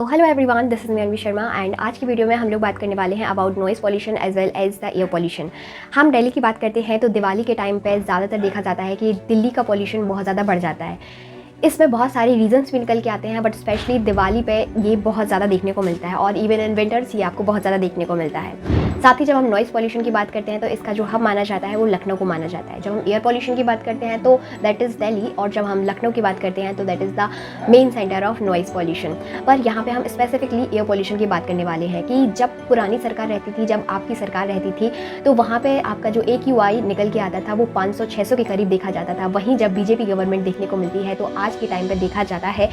तो hello everyone, this is me Anvi Sharma and आज की वीडियो में हम लोग बात करने वाले हैं about noise pollution as well as the air pollution. हम दिल्ली की बात करते हैं तो दिवाली के टाइम पे ज़्यादातर देखा जाता है कि दिल्ली का पॉल्यूशन बहुत ज़्यादा बढ़ जाता है। इसमें बहुत सारे रीजंस भी निकल के आते हैं, बट स्पेशली दिवाली पे ये बहुत ज़्यादा देखने को मिलता है और इवन इन विंटर्स ये आपको बहुत ज़्यादा देखने को मिलता है। साथ ही जब हम नॉइज़ पॉल्यूशन की बात करते हैं तो इसका जो हब माना जाता है वो लखनऊ को माना जाता है। जब हम एयर पॉल्यूशन की बात करते हैं तो दैट इज़ दिल्ली, और जब हम लखनऊ की बात करते हैं तो that is the main centre of noise pollution. पर यहाँ पे हम स्पेसिफिकली एयर पॉल्यूशन की बात करने वाले हैं कि जब पुरानी सरकार रहती थी, जब आपकी सरकार रहती थी, तो वहाँ पे आपका जो AQI निकल के आता था वो 500-600 के करीब देखा जाता था। वहीं जब बीजेपी गवर्नमेंट देखने को मिलती है तो आज के टाइम पे देखा जाता है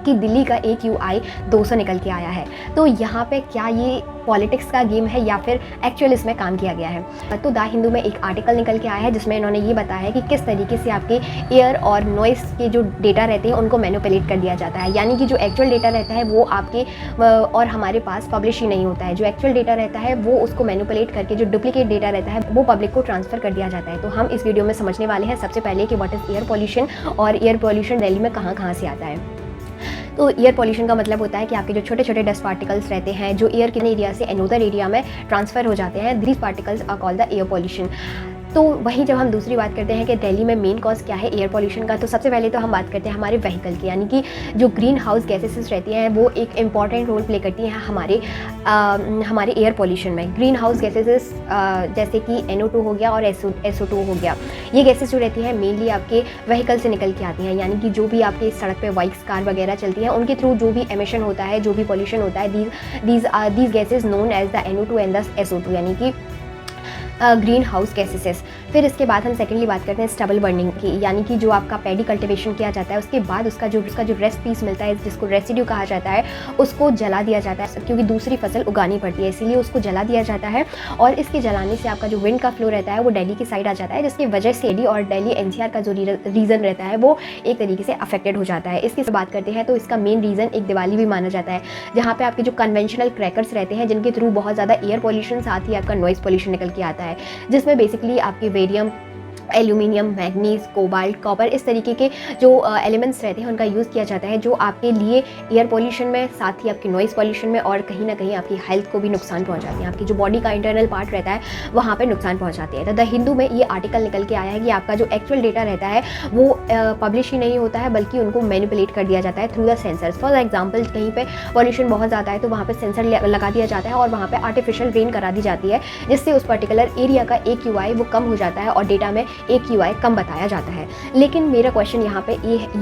कि दिल्ली का AQI 200 निकल के आया है। तो यहाँ पे क्या ये पॉलिटिक्स का गेम है या फिर एक्चुअल इसमें काम किया गया है? तो द हिंदू में एक आर्टिकल निकल के आया है जिसमें इन्होंने ये बताया है कि किस तरीके से आपके एयर और नॉइस के जो डेटा रहते हैं उनको मैनिपुलेट कर दिया जाता है। यानी कि जो एक्चुअल डेटा रहता है वो आपके और हमारे पास पब्लिश ही नहीं होता है। जो एक्चुअल डेटा रहता है वो उसको मैनिपुलेट करके जो डुप्लीकेट डेटा रहता है वो पब्लिक को ट्रांसफर कर दिया जाता है। तो हम इस वीडियो में समझने वाले हैं सबसे पहले कि व्हाट इज़ एयर पॉल्यूशन और एयर पॉल्यूशन दिल्ली में कहाँ कहाँ से आता है। तो एयर पॉल्यूशन का मतलब होता है कि आपके जो छोटे छोटे डस्ट पार्टिकल्स रहते हैं जो एयर के एरिया से अनदर एरिया में ट्रांसफर हो जाते हैं, these particles are called the air pollution. तो वहीं जब हम दूसरी बात करते हैं कि दिल्ली में मेन कॉज क्या है एयर पॉल्यूशन का, तो सबसे पहले तो हम बात करते हैं हमारे व्हीकल की, यानी कि जो ग्रीन हाउस गैसेस रहती हैं वो एक इम्पॉर्टेंट रोल प्ले करती हैं हमारे एयर पॉल्यूशन में। ग्रीन हाउस गैसेस जैसे कि NO2 हो गया और SO2 हो गया, ये गैसेस जो रहती हैं मेनली आपके व्हीकल से निकल के आती हैं। यानी कि जो भी आपके सड़क पे बाइक्स, कार वगैरह चलती हैं उनके थ्रू जो भी एमिशन होता है, जो भी पॉल्यूशन होता है, these gases known as the NO2 and the SO2, यानी कि ग्रीन हाउस गैसेस। फिर इसके बाद हम सेकेंडली बात करते हैं स्टबल बर्निंग की, यानी कि जो आपका पैडी कल्टिवेशन किया जाता है उसके बाद उसका जो रेस्ट पीस मिलता है जिसको रेसिड्यू कहा जाता है उसको जला दिया जाता है, क्योंकि दूसरी फसल उगानी पड़ती है इसीलिए उसको जला दिया जाता है। और इसके जलाने से आपका जो विंड का फ्लो रहता है वो दिल्ली की साइड आ जाता है, जिसकी वजह से दिल्ली और दिल्ली NCR का जो रीज़न रहता है वो एक तरीके से अफेक्टेड हो जाता है। इसकी बात करते हैं तो इसका मेन रीज़न एक दिवाली भी माना जाता है, जहाँ पे आपके जो कन्वेंशनल क्रैकर्स रहते हैं जिनके थ्रू बहुत ज़्यादा एयर पॉल्यूशन साथ ही आपका नॉइज़ पॉल्यूशन निकल के आता है, जिसमें बेसिकली आपके barium, aluminium, manganese, cobalt, copper, इस तरीके के जो एलिमेंट्स रहते हैं उनका यूज़ किया जाता है, जो आपके लिए एयर पॉल्यूशन में साथ ही आपके नॉइज़ पॉल्यूशन में और कहीं ना कहीं आपकी हेल्थ को भी नुकसान पहुंचाते हैं। आपकी जो बॉडी का इंटरनल पार्ट रहता है वहाँ पे नुकसान पहुंचाते हैं। तो द हिंदू में ये आर्टिकल निकल के आया है कि आपका जो एक्चुअल डेटा रहता है वो पब्लिश ही नहीं होता है, बल्कि उनको मैनिपुलेट कर दिया जाता है through the sensors. For example, कहीं पर पॉल्यूशन बहुत ज़्यादा है तो वहाँ पर सेंसर लगा दिया जाता है और वहाँ पर आर्टिफिशियल रेन करा दी जाती है, जिससे उस पर्टिकुलर एरिया का AQI वो कम हो जाता है और डेटा में AQI कम बताया जाता है। लेकिन मेरा क्वेश्चन यहाँ पे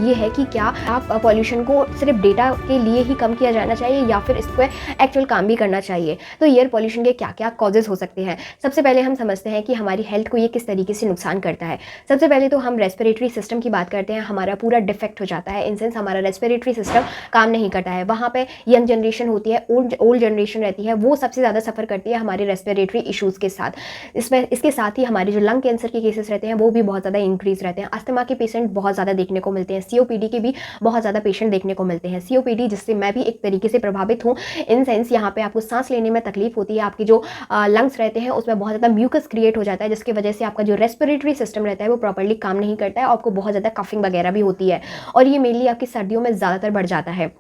ये है कि क्या आप पॉल्यूशन को सिर्फ डेटा के लिए ही कम किया जाना चाहिए या फिर इसको एक्चुअल काम भी करना चाहिए? तो एयर पॉल्यूशन के क्या क्या कॉजेज हो सकते हैं? सबसे पहले हम समझते हैं कि हमारी हेल्थ को ये किस तरीके से नुकसान करता है। सबसे पहले तो हम रेस्पिरेटरी सिस्टम की बात करते हैं, हमारा पूरा डिफेक्ट हो जाता है, इन सेंस हमारा रेस्पिरेटरी सिस्टम काम नहीं करता है। वहाँ पे यंग जनरेशन होती है, ओल्ड जनरेशन रहती है, वो सबसे ज़्यादा सफ़र करती है हमारे रेस्पिरेटरी इशूज़ के साथ। इसके साथ ही हमारे जो लंग कैंसर के केसेस रहते हैं वो भी बहुत ज़्यादा इंक्रीज रहते हैं। अस्थमा के पेशेंट बहुत ज़्यादा देखने को मिलते हैं, COPD के भी बहुत ज़्यादा पेशेंट देखने को मिलते हैं। COPD जिससे मैं भी एक तरीके से प्रभावित हूँ, इन सेंस यहाँ पे आपको सांस लेने में तकलीफ होती है, आपकी जो लंग्स रहते हैं उसमें बहुत ज़्यादा म्यूकस क्रिएट हो जाता है, जिसकी वजह से आपका जो रेस्पिरेटरी सिस्टम रहता है वो प्रॉपर्ली काम नहीं करता है और आपको बहुत ज़्यादा कफिंग वगैरह भी होती है, और ये मेनली आपकी सर्दियों में ज़्यादातर बढ़ जाता है।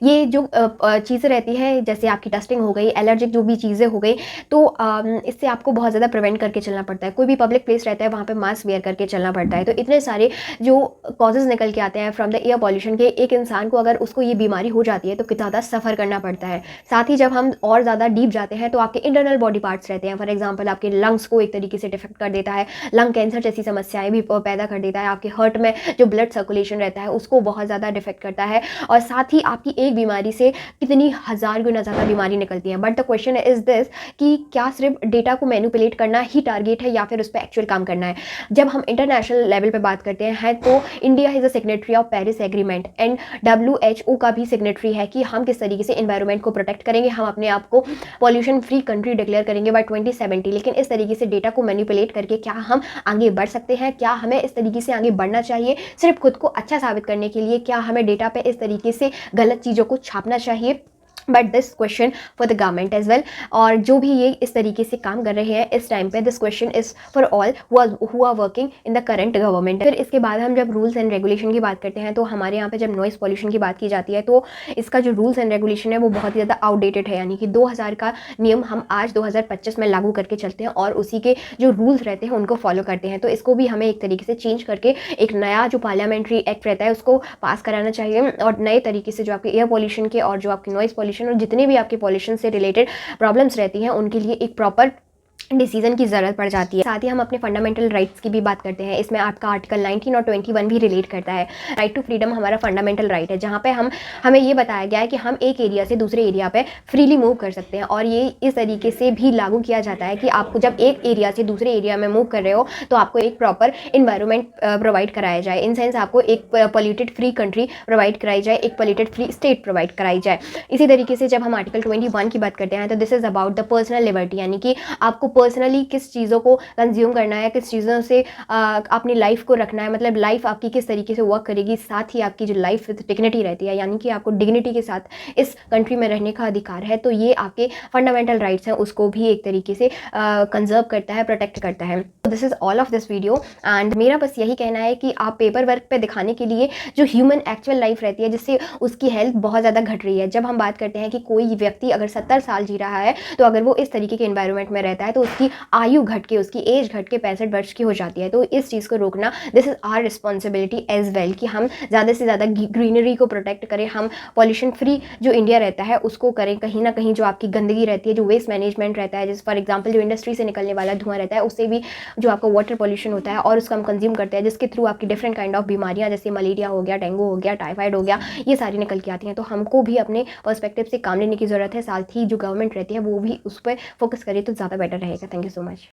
ये जो चीज़ें रहती है जैसे आपकी डस्टिंग हो गई, एलर्जिक जो भी चीज़ें हो गई, तो इससे आपको बहुत ज़्यादा प्रिवेंट करके चलना पड़ता है। कोई भी पब्लिक प्लेस रहता है वहाँ पे मास्क वेयर करके चलना पड़ता है। तो इतने सारे जो कॉजेज़ निकल के आते हैं फ्रॉम द एयर पॉल्यूशन के, एक इंसान को अगर उसको ये बीमारी हो जाती है तो कितना ज़्यादा सफ़र करना पड़ता है। साथ ही जब हम और ज़्यादा डीप जाते हैं तो आपके इंटरनल बॉडी पार्ट्स रहते हैं, फॉर एग्जाम्पल आपके लंग्स को एक तरीके से डिफेक्ट कर देता है, लंग कैंसर जैसी समस्याएं भी पैदा कर देता है, आपके हार्ट में जो ब्लड सर्कुलेशन रहता है उसको बहुत ज़्यादा डिफेक्ट करता है, और साथ ही आपकी एक बीमारी से कितनी हजार गुना ज़्यादा बीमारी निकलती है। But the question is this कि क्या सिर्फ डेटा को मैनिपुलेट करना ही टारगेट है या फिर उस पर एक्चुअल काम करना है? जब हम इंटरनेशनल लेवल पे बात करते हैं तो India is a signatory of Paris agreement and WHO का भी सिग्नेटरी है कि हम किस तरीके से एनवायरनमेंट को प्रोटेक्ट करेंगे, हम अपने आप को पॉल्यूशन फ्री कंट्री डिक्लेयर करेंगे बाय 2070। लेकिन इस तरीके से डेटा को मैनिपुलेट करके क्या हम आगे बढ़ सकते हैं? क्या हमें इस तरीके से आगे बढ़ना चाहिए सिर्फ खुद को अच्छा साबित करने के लिए? क्या हमें डेटा पे इस तरीके से गलत चीज़ों को छापना चाहिए? But this question for the government as well, और जो भी ये इस तरीके से काम कर रहे हैं इस टाइम पे, this question is for all who are working in the current government. फिर इसके बाद हम जब रूल्स एंड रेगुलेशन की बात करते हैं तो हमारे यहाँ पे जब नॉइस पॉल्यूशन की बात की जाती है तो इसका जो रूल्स एंड रेगुलेशन है वो बहुत ही ज़्यादा आउटडेटेड है, यानी कि 2000 का नियम हम आज 2025 में लागू करके चलते हैं और उसी के जो रूल्स रहते हैं उनको फॉलो करते हैं। तो इसको भी हमें एक तरीके से चेंज करके एक नया जो पार्लियामेंट्री एक्ट रहता है उसको पास कराना चाहिए, और नए तरीके से जो आपके एयर पॉल्यूशन के और जो आपके नॉइस पॉल्यूशन और जितने भी आपके पॉल्यूशन से रिलेटेड प्रॉब्लम्स रहती हैं उनके लिए एक प्रॉपर डिसीजन की ज़रूरत पड़ जाती है। साथ ही हम अपने फंडामेंटल राइट्स की भी बात करते हैं। इसमें आपका आर्टिकल 19 और 21 भी रिलेट करता है। राइट टू फ्रीडम हमारा फंडामेंटल राइट है, जहाँ पे हमें ये बताया गया है कि हम एक एरिया से दूसरे एरिया पे फ्रीली मूव कर सकते हैं, और ये इस तरीके से भी लागू किया जाता है कि आपको जब एक एरिया से दूसरे एरिया में मूव कर रहे हो तो आपको एक प्रॉपर इन्वायरमेंट प्रोवाइड कराया जाए। इन सेंस आपको एक पॉल्यूटेड फ्री कंट्री प्रोवाइड कराई जाए, एक पॉल्यूटेड फ्री स्टेट प्रोवाइड कराई जाए। इसी तरीके से जब हम आर्टिकल 21 की बात करते हैं तो this is about the personal liberty, यानी कि आपको पर्सनली किस चीज़ों को कंज्यूम करना है, किस चीज़ों से अपनी लाइफ को रखना है, मतलब लाइफ आपकी किस तरीके से वर्क करेगी। साथ ही आपकी जो लाइफ विद डिग्निटी रहती है, यानी कि आपको डिग्निटी के साथ इस कंट्री में रहने का अधिकार है। तो ये आपके फंडामेंटल राइट्स हैं उसको भी एक तरीके से कंजर्व करता है, प्रोटेक्ट करता है। This is all of this video, and मेरा बस यही कहना है कि आप पेपर वर्क पे दिखाने के लिए जो ह्यूमन एक्चुअल लाइफ रहती है जिससे उसकी हेल्थ बहुत ज़्यादा घट रही है। जब हम बात करते हैं कि कोई व्यक्ति अगर 70 साल जी रहा है तो अगर वो इस तरीके के एनवायरनमेंट में रहता है तो उसकी आयु घट के, उसकी एज घट के 65 वर्ष की हो जाती है। तो इस चीज़ को रोकना, this is our responsibility as well, कि हम ज़्यादा से ज़्यादा ग्रीनरी को प्रोटेक्ट करें, हम पॉल्यूशन फ्री जो इंडिया रहता है उसको करें। कहीं ना कहीं जो आपकी गंदगी रहती है, जो वेस्ट मैनेजमेंट रहता है, जैसे फॉर एग्जाम्पल जो इंडस्ट्री से निकलने वाला धुआं रहता है उससे भी जो आपका वाटर पॉल्यूशन होता है और उसको हम कंज्यूम करते हैं, जिसके थ्रू आपकी डिफरेंट काइंड ऑफ बीमारियाँ जैसे मलेरिया हो गया, डेंगू हो गया, टाइफाइड हो गया, ये सारी निकल के आती हैं। तो हमको भी अपने पर्सपेक्टिव से काम लेने की ज़रूरत है। साथ ही जो गवर्नमेंट रहती है वो भी उस पर फोकस करे तो ज़्यादा बेटर रहेगा। Thank you so much.